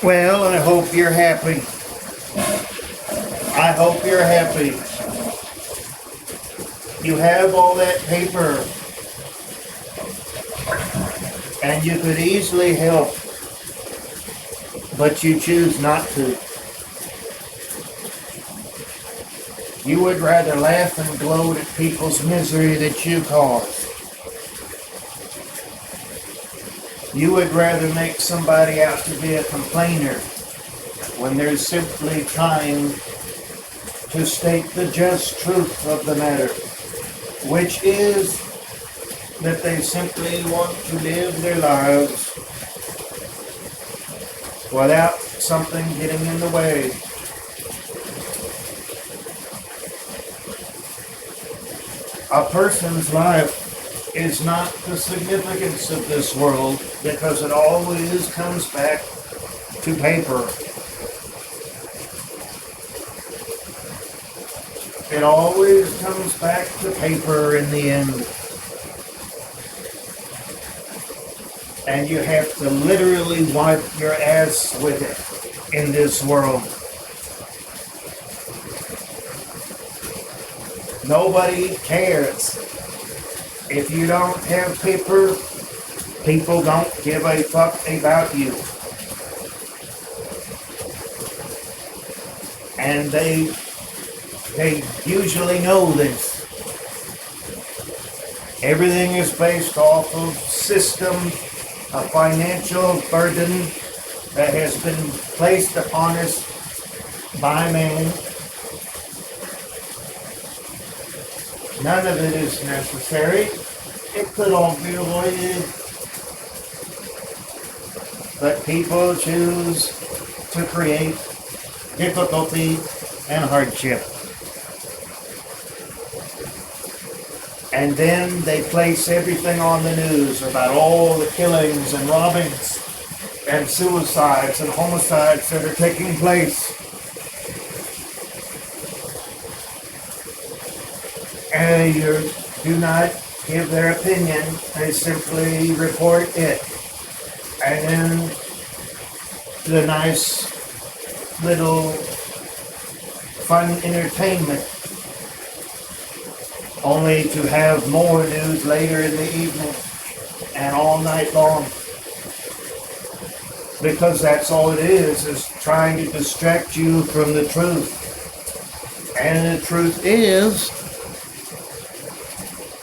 Well, I hope you're happy. I hope you're happy. You have all that paper, and you could easily help, but you choose not to. You would rather laugh and gloat at people's misery that you cause. You would rather make somebody out to be a complainer when they're simply trying to state the just truth of the matter, which is that they simply want to live their lives without something getting in the way. A person's life is not the significance of this world because it always comes back to paper. It always comes back to paper in the end. And you have to literally wipe your ass with it in this world. Nobody cares. If you don't have paper, people don't give a fuck about you. And they usually know this. Everything is based off of system, a financial burden that has been placed upon us by man. None of it is necessary. It could all be avoided. But people choose to create difficulty and hardship. And then they place everything on the news about all the killings and robbings and suicides and homicides that are taking place. And you do not give their opinion, they simply report it. And then the nice little fun entertainment, only to have more news later in the evening and all night long. Because that's all it is trying to distract you from the truth. And the truth is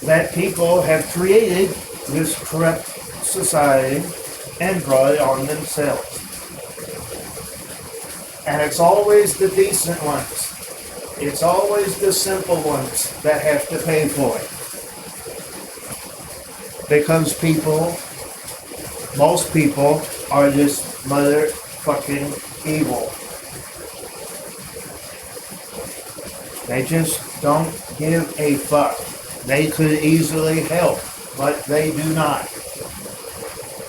that people have created this corrupt society and brought it on themselves. And it's always the decent ones. It's always the simple ones that have to pay for it. Because most people are just motherfucking evil. They just don't give a fuck. They could easily help, but they do not.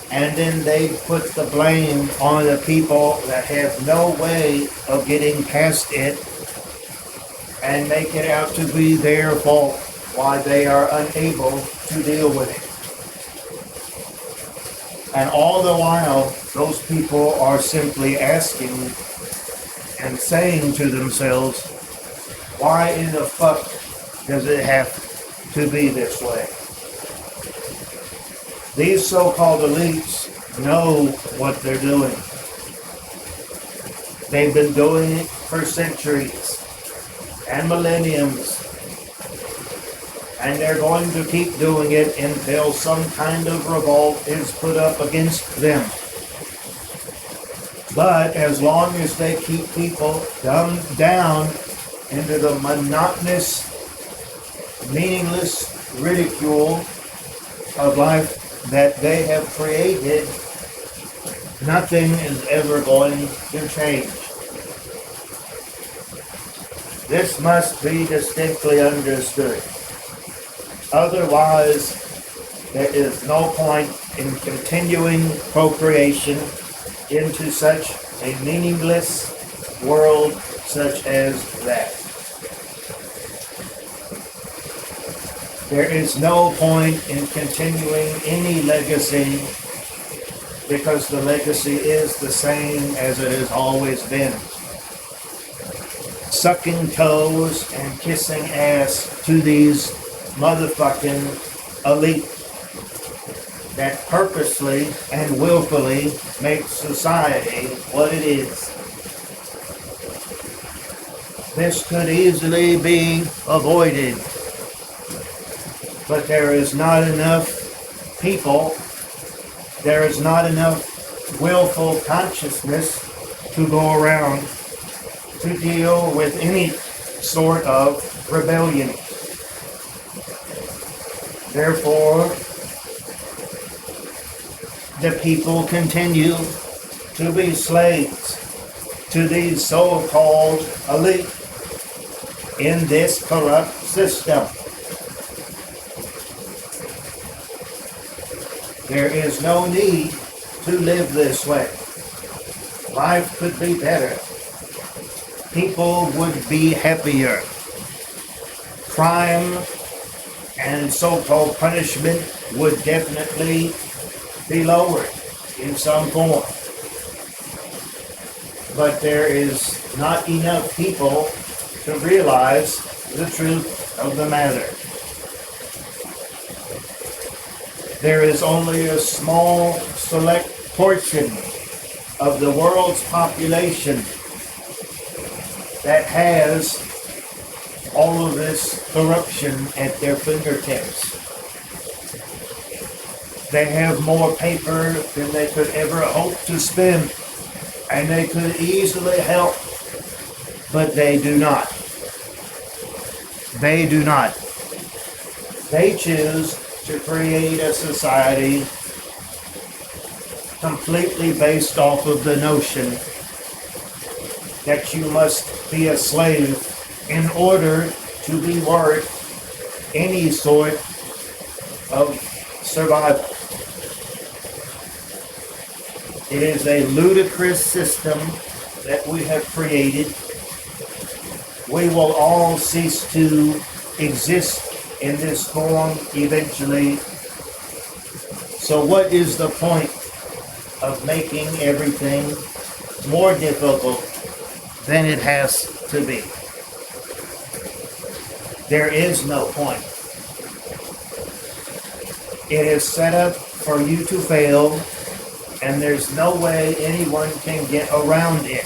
And then they put the blame on the people that have no way of getting past it and make it out to be their fault why they are unable to deal with it. And all the while, those people are simply asking and saying to themselves, why in the fuck does it have to be this way? These so-called elites know what they're doing. They've been doing it for centuries and millenniums. And they're going to keep doing it until some kind of revolt is put up against them. But as long as they keep people dumbed down into the monotonous, meaningless ridicule of life that they have created, nothing is ever going to change. This must be distinctly understood. Otherwise, there is no point in continuing procreation into such a meaningless world such as that. There is no point in continuing any legacy because the legacy is the same as it has always been. Sucking toes and kissing ass to these motherfucking elite that purposely and willfully make society what it is. This could easily be avoided, but there is not enough people, there is not enough willful consciousness to go around to deal with any sort of rebellion. Therefore, the people continue to be slaves to these so-called elite in this corrupt system. There is no need to live this way. Life could be better. People would be happier. Crime and so-called punishment would definitely be lowered in some form. But there is not enough people to realize the truth of the matter. There is only a small select portion of the world's population that has all of this corruption at their fingertips. They have more paper than they could ever hope to spend, and they could easily help, but they do not. They do not. They choose to create a society completely based off of the notion that you must be a slave in order to be worth any sort of survival. It is a ludicrous system that we have created. We will all cease to exist in this form eventually. So what is the point of making everything more difficult than it has to be? There is no point. It is set up for you to fail, and there's no way anyone can get around it.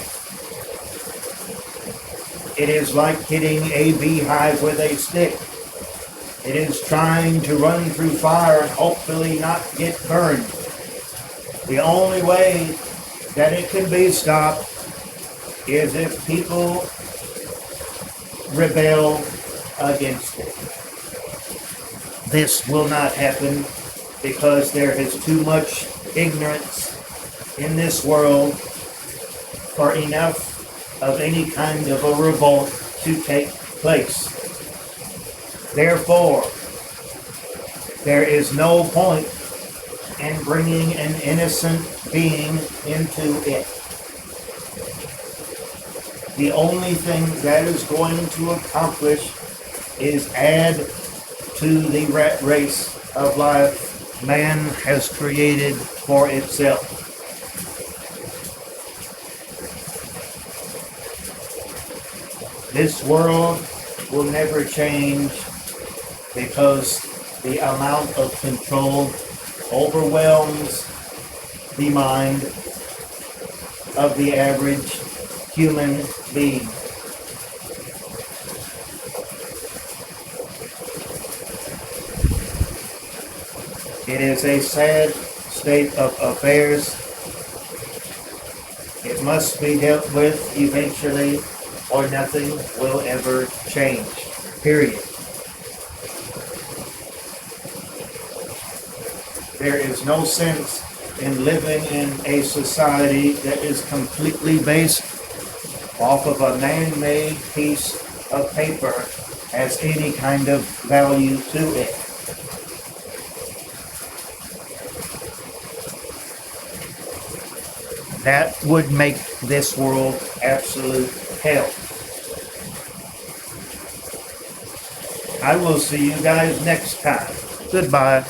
It is like hitting a beehive with a stick. It is trying to run through fire and hopefully not get burned. The only way that it can be stopped is if people rebel against it. This will not happen because there is too much ignorance in this world for enough of any kind of a revolt to take place. Therefore, there is no point in bringing an innocent being into it. The only thing that is going to accomplish is add to the rat race of life man has created for itself. This world will never change because the amount of control overwhelms the mind of the average human being. It is a sad state of affairs. It must be dealt with eventually, or nothing will ever change. Period. There is no sense in living in a society that is completely based off of a man-made piece of paper as any kind of value to it. That would make this world absolute hell. I will see you guys next time. Goodbye.